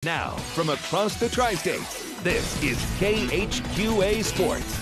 Now, from across the tri-states, this is KHQA Sports.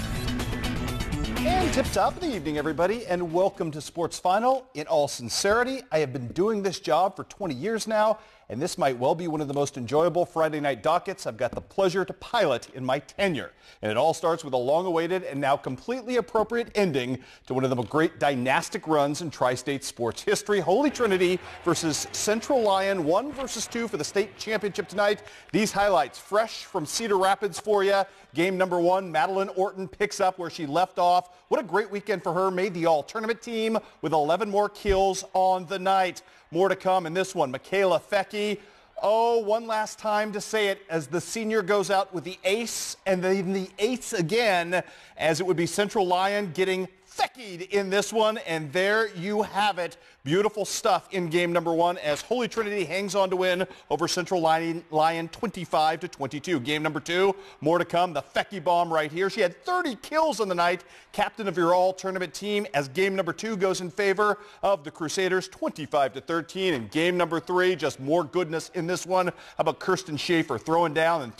And tip-top of the evening, everybody, and welcome to Sports Final. In all sincerity, I have been doing this job for 20 years now, and this might well be one of the most enjoyable Friday night dockets I've got the pleasure to pilot in my tenure. And it all starts with a long-awaited and now completely appropriate ending to one of the great dynastic runs in tri-state sports history. Holy Trinity versus Central Lyon, 1 versus 2 for the state championship tonight. These highlights fresh from Cedar Rapids for you. Game number 1, Madeline Orton picks up where she left off. What a great weekend for her. Made the all-tournament team with 11 more kills on the night. More to come in this one. Michaela Fecky. Oh, one last time to say it as the senior goes out with the ace and then the ace again, as it would be Central Lyon getting Feckied in this one. And there you have it. Beautiful stuff in game number 1 as Holy Trinity hangs on to win over Central Lyon 25-22. Game number 2, more to come. The Fecky bomb right here. She had 30 kills on the night. Captain of your all-tournament team as game number 2 goes in favor of the Crusaders 25-13. And game number 3, just more goodness in this one. How about Kirsten Schaefer throwing down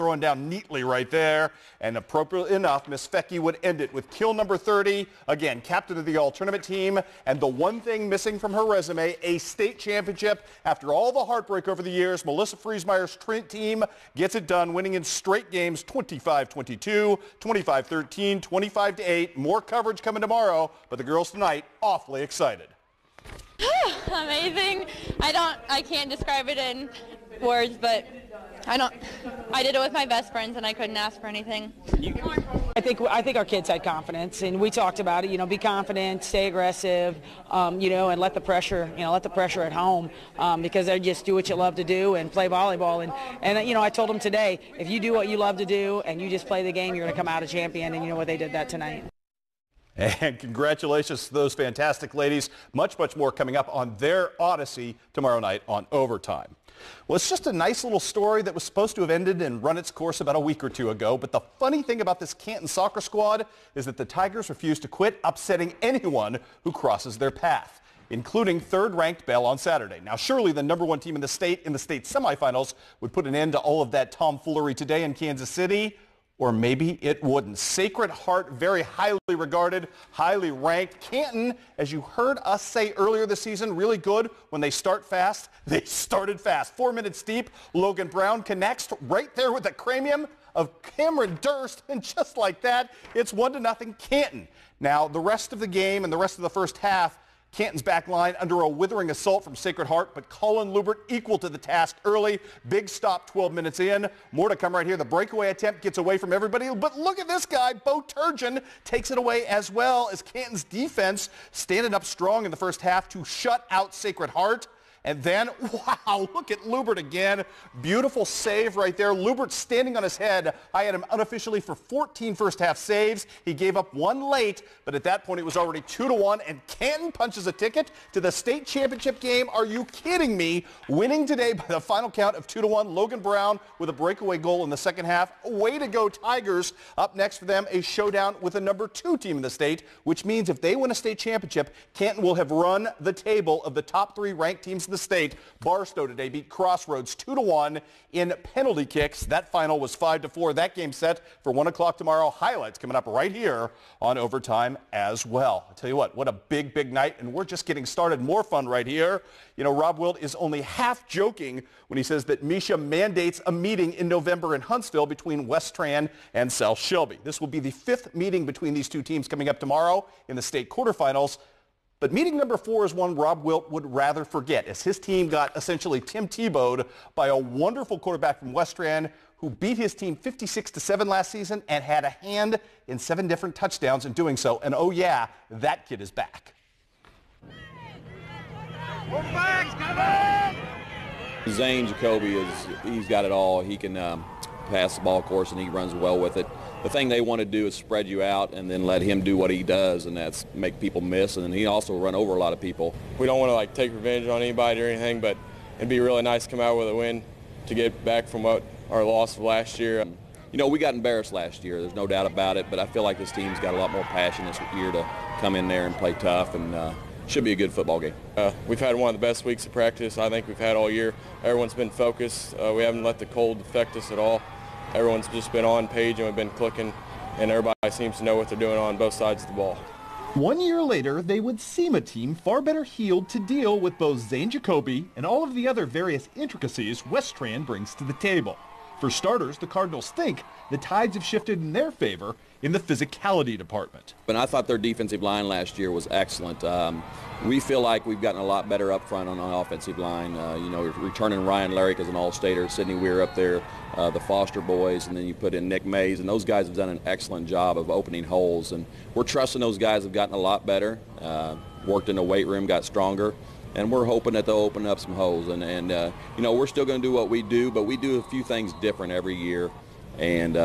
neatly right there. And appropriately enough, Miss Fecky would end it with kill number 30. Again, captain of the all-tournament team. And the one thing missing from her resume, a state championship. After all the heartbreak over the years, Melissa Friesmeier's team gets it done, winning in straight games 25-22, 25-13, 25-8. More coverage coming tomorrow, but the girls tonight awfully excited. Amazing. I can't describe it in words, but I did it with my best friends and I couldn't ask for anything more. I think our kids had confidence, and we talked about it. Be confident, stay aggressive, and let the pressure at home, because they just do what you love to do and play volleyball. And I told them today, if you do what you love to do and you just play the game, you're going to come out a champion. And you know what, they did that tonight. And congratulations to those fantastic ladies. Much, much more coming up on their odyssey tomorrow night on Overtime. Well, it's just a nice little story that was supposed to have ended and run its course about a week or two ago. But the funny thing about this Canton soccer squad is that the Tigers refuse to quit, upsetting anyone who crosses their path, including third-ranked Bell on Saturday. Now, surely the number 1 team in the state semifinals would put an end to all of that tomfoolery today in Kansas City. Or maybe it wouldn't. Sacred Heart, very highly regarded, highly ranked. Canton, as you heard us say earlier this season, really good when they start fast. They started fast. 4 minutes deep. Logan Brown connects right there with the cranium of Cameron Durst. And just like that, it's 1-0 Canton. Now, the rest of the game and the rest of the first half, Canton's back line under a withering assault from Sacred Heart, but Colin Lubert equal to the task early. Big stop 12 minutes in. More to come right here. The breakaway attempt gets away from everybody, but look at this guy. Bo Turgeon takes it away as well as Canton's defense standing up strong in the first half to shut out Sacred Heart. And then, wow, look at Lubert again. Beautiful save right there. Lubert standing on his head. I had him unofficially for 14 first-half saves. He gave up 1 late, but at that point it was already 2-1, and Canton punches a ticket to the state championship game. Are you kidding me? Winning today by the final count of 2-1. Logan Brown with a breakaway goal in the second half. Way to go, Tigers. Up next for them, a showdown with the number 2 team in the state, which means if they win a state championship, Canton will have run the table of the top 3 ranked teams in the state. Barstow today beat Crossroads 2-1 in penalty kicks. That final was 5-4. That game set for 1 o'clock tomorrow. Highlights coming up right here on Overtime as well. I tell you what a big, big night, and we're just getting started. More fun right here. Rob Wilt is only half joking when he says that Misha mandates a meeting in November in Huntsville between West Tran and South Shelby. This will be the 5th meeting between these two teams coming up tomorrow in the state quarterfinals. But meeting number 4 is one Rob Wilt would rather forget, as his team got essentially Tim Tebowed by a wonderful quarterback from West Tran who beat his team 56-7 last season and had a hand in 7 different touchdowns in doing so. And oh yeah, that kid is back. Zane Jacoby he's got it all. He can pass the ball, of course, and he runs well with it. The thing they want to do is spread you out and then let him do what he does, and that's make people miss. And he also run over a lot of people. We don't want to take revenge on anybody or anything, but it'd be really nice to come out with a win to get back from what our loss of last year. We got embarrassed last year. There's no doubt about it. But I feel like this team's got a lot more passion this year to come in there and play tough and should be a good football game. We've had one of the best weeks of practice I think we've had all year. Everyone's been focused. We haven't let the cold affect us at all. Everyone's just been on page and we've been clicking, and everybody seems to know what they're doing on both sides of the ball. 1 year later, they would seem a team far better heeled to deal with both Zane Jacoby and all of the other various intricacies West Strand brings to the table. For starters, the Cardinals think the tides have shifted in their favor in the physicality department. And I thought their defensive line last year was excellent. We feel like we've gotten a lot better up front on the offensive line. Returning Ryan Larrick as an all-stater, Sidney Weir up there, the Foster boys, and then you put in Nick Mays, and those guys have done an excellent job of opening holes. And we're trusting those guys have gotten a lot better, worked in the weight room, got stronger. And we're hoping that they'll open up some holes. And we're still going to do what we do, but we do a few things different every year. And,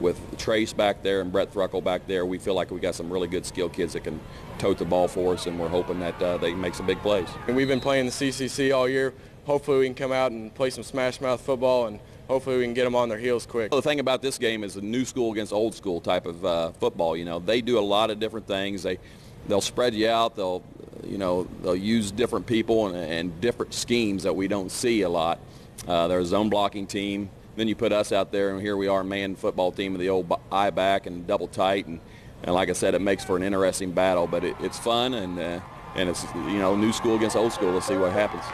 with Trace back there and Brett Thruckle back there, we feel like we got some really good skilled kids that can tote the ball for us, and we're hoping that they make some big plays. And we've been playing the CCC all year. Hopefully we can come out and play some smash mouth football, and hopefully we can get them on their heels quick. The thing about this game is a new school against old school type of football. They do a lot of different things. They'll spread you out. They'll use different people and different schemes that we don't see a lot. They're a zone blocking team. Then you put us out there, and here we are, man football team with the old eye back and double tight. And like I said, it makes for an interesting battle, but it's fun, and it's, new school against old school. Let's see what happens.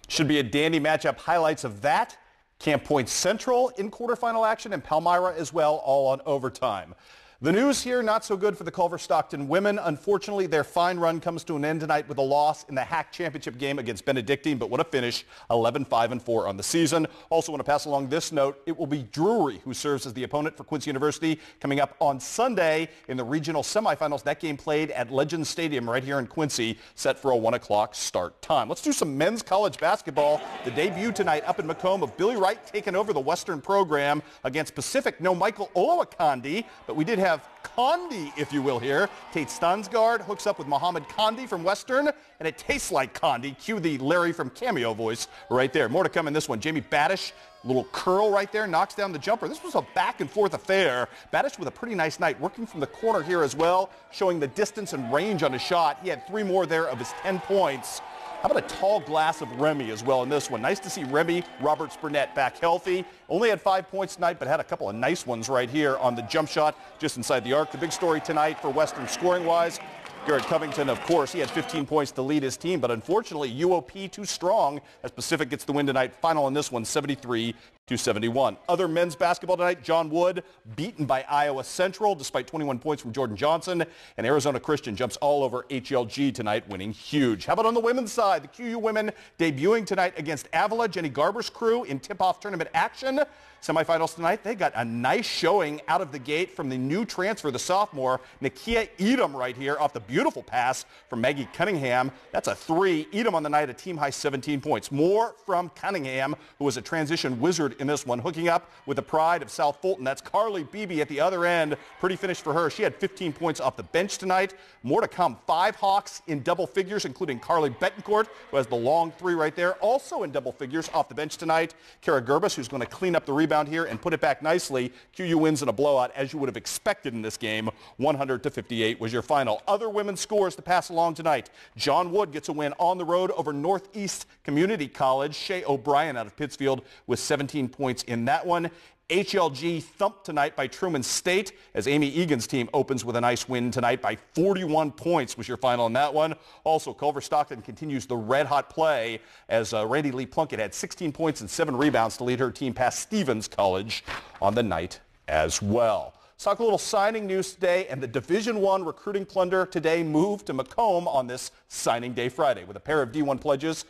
Should be a dandy matchup. Highlights of that: Camp Point Central in quarterfinal action and Palmyra as well, all on overtime. The news here, not so good for the Culver-Stockton women. Unfortunately, their fine run comes to an end tonight with a loss in the HAC championship game against Benedictine, but what a finish, 11-5-4 on the season. Also want to pass along this note. It will be Drury who serves as the opponent for Quincy University coming up on Sunday in the regional semifinals. That game played at Legends Stadium right here in Quincy, set for a 1 o'clock start time. Let's do some men's college basketball. The debut tonight up in Macomb of Billy Wright taking over the Western program against Pacific. No Michael Olowokandi, but we did have Condi, if you will, here. Tate Stansgaard hooks up with Muhammad Condi from Western, and it tastes like Condi. Cue the Larry from Cameo voice right there. More to come in this one. Jamie Badish, little curl right there, knocks down the jumper. This was a back-and-forth affair. Badish with a pretty nice night, working from the corner here as well, showing the distance and range on his shot. He had 3 more there of his 10 points. How about a tall glass of Remy as well in this one? Nice to see Remy Roberts-Burnett back healthy. Only had 5 points tonight, but had a couple of nice ones right here on the jump shot just inside the arc. The big story tonight for Western scoring-wise, Garrett Covington, of course, he had 15 points to lead his team, but unfortunately UOP too strong as Pacific gets the win tonight. Final in this one, 73-71. Other men's basketball tonight, John Wood beaten by Iowa Central despite 21 points from Jordan Johnson, and Arizona Christian jumps all over HLG tonight, winning huge. How about on the women's side? The QU women debuting tonight against Avila, Jenny Garber's crew in tip-off tournament action. Semifinals tonight, they got a nice showing out of the gate from the new transfer, the sophomore, Nakia Edom right here off the beautiful pass from Maggie Cunningham. That's a 3. Edom on the night, a team-high 17 points. More from Cunningham, who was a transition wizard in this one, hooking up with the pride of South Fulton. That's Carly Beebe at the other end. Pretty finish for her. She had 15 points off the bench tonight. More to come. 5 Hawks in double figures, including Carly Betancourt, who has the long 3 right there. Also in double figures off the bench tonight, Kara Gerbus, who's going to clean up the rebound here and put it back nicely. QU wins in a blowout, as you would have expected in this game. 100-58 was your final. Other women's scores to pass along tonight. John Wood gets a win on the road over Northeast Community College. Shea O'Brien out of Pittsfield with 17 points in that one. HLG thumped tonight by Truman State as Amy Egan's team opens with a nice win tonight by 41 points was your final in that one. Also, Culver-Stockton continues the red-hot play as Randy Lee Plunkett had 16 points and 7 rebounds to lead her team past Stevens College on the night as well. Let's talk a little signing news today, and the Division I recruiting plunder today moved to Macomb on this signing day Friday with a pair of D1 pledges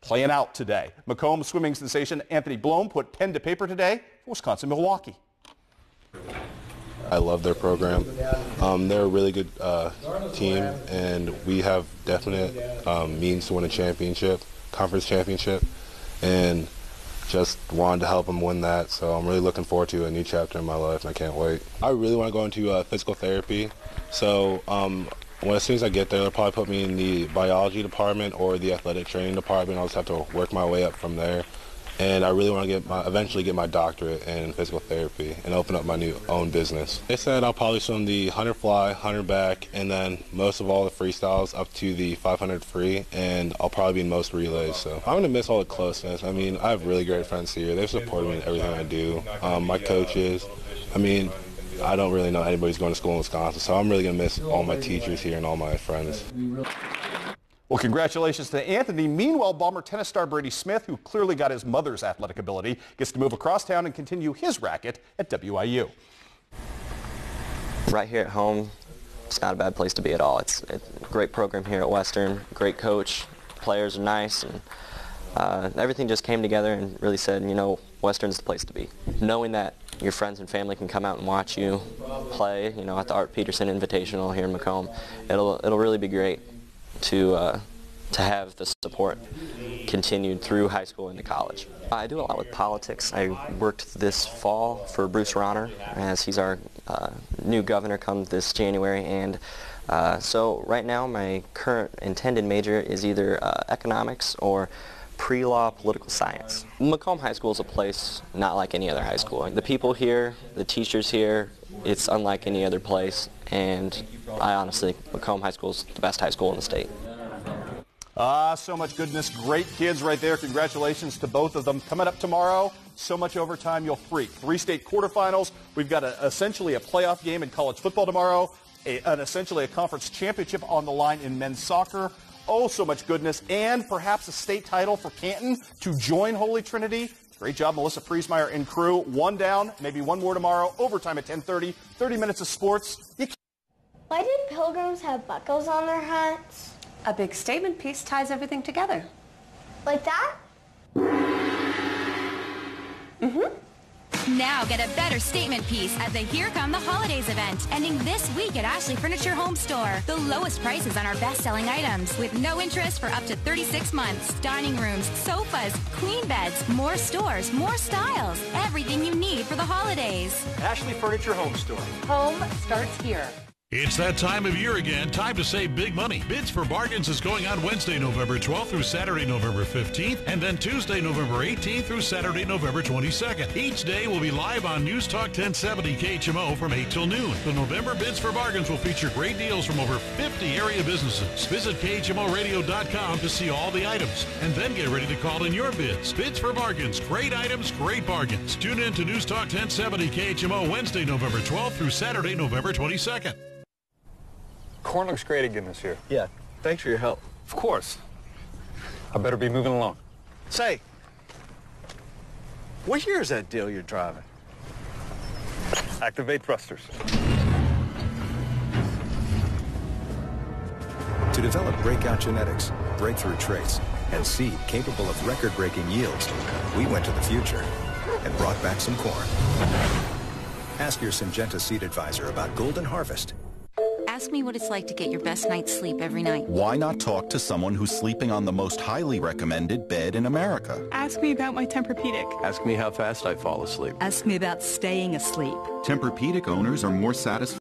playing out today. Macomb swimming sensation Anthony Blome put pen to paper today for Wisconsin-Milwaukee. I love their program. They're a really good team, and we have definite means to win a championship, conference championship, and just wanted to help them win that. So I'm really looking forward to a new chapter in my life, and I can't wait. I really want to go into physical therapy. So as soon as I get there, they'll probably put me in the biology department or the athletic training department. I'll just have to work my way up from there. and I really want to eventually get my doctorate in physical therapy and open up my own business. They said I'll probably swim the 100 fly, 100 back, and then most of all the freestyles up to the 500 free, and I'll probably be in most relays. So I'm going to miss all the closeness. I mean, I have really great friends here. They've supported me in everything I do. My coaches, I mean, I don't really know anybody's going to school in Wisconsin, so I'm really going to miss all my teachers here and all my friends. Well, congratulations to Anthony. Meanwhile, Bomber tennis star Brady Smith, who clearly got his mother's athletic ability, gets to move across town and continue his racket at WIU. Right here at home, it's not a bad place to be at all. It's a great program here at Western, great coach, players are nice, and everything just came together and really said, you know, Western's the place to be. Knowing that your friends and family can come out and watch you play, you know, at the Art Peterson Invitational here in Macomb, it'll really be great to have the support continued through high school into college. I do a lot with politics. I worked this fall for Bruce Rauner, as he's our new governor come this January, and so right now my current intended major is either economics or pre-law political science. Macomb High School is a place not like any other high school. The people here, the teachers here, it's unlike any other place, and I honestly think Macomb High School is the best high school in the state. So much goodness. Great kids right there. Congratulations to both of them. Coming up tomorrow, so much overtime you'll freak. 3 state quarterfinals. We've got essentially a playoff game in college football tomorrow, essentially a conference championship on the line in men's soccer. Oh, so much goodness, and perhaps a state title for Canton to join Holy Trinity. Great job, Melissa Friesmeyer and crew. One down, maybe one more tomorrow. Overtime at 10:30. 30 minutes of sports. Why did pilgrims have buckles on their hats? A big statement piece ties everything together. Like that? Mm-hmm. Now get a better statement piece at the Here Come the Holidays event, ending this week at Ashley Furniture Home Store. The lowest prices on our best-selling items with no interest for up to 36 months. Dining rooms, sofas, queen beds, more stores, more styles. Everything you need for the holidays. Ashley Furniture Home Store. Home starts here. It's that time of year again. Time to save big money. Bids for Bargains is going on Wednesday, November 12th through Saturday, November 15th, and then Tuesday, November 18th through Saturday, November 22nd. Each day will be live on News Talk 1070 KHMO from 8 till noon. The November Bids for Bargains will feature great deals from over 50 area businesses. Visit KHMOradio.com to see all the items, and then get ready to call in your bids. Bids for Bargains. Great items, great bargains. Tune in to News Talk 1070 KHMO Wednesday, November 12th through Saturday, November 22nd. Corn looks great again this year. Yeah, thanks for your help. Of course. I better be moving along. Say, what year is that deal you're driving? Activate thrusters. To develop breakout genetics, breakthrough traits, and seed capable of record-breaking yields, we went to the future and brought back some corn. Ask your Syngenta seed advisor about Golden Harvest. Ask me what it's like to get your best night's sleep every night. Why not talk to someone who's sleeping on the most highly recommended bed in America? Ask me about my Tempur-Pedic. Ask me how fast I fall asleep. Ask me about staying asleep. Tempur-Pedic owners are more satisfied.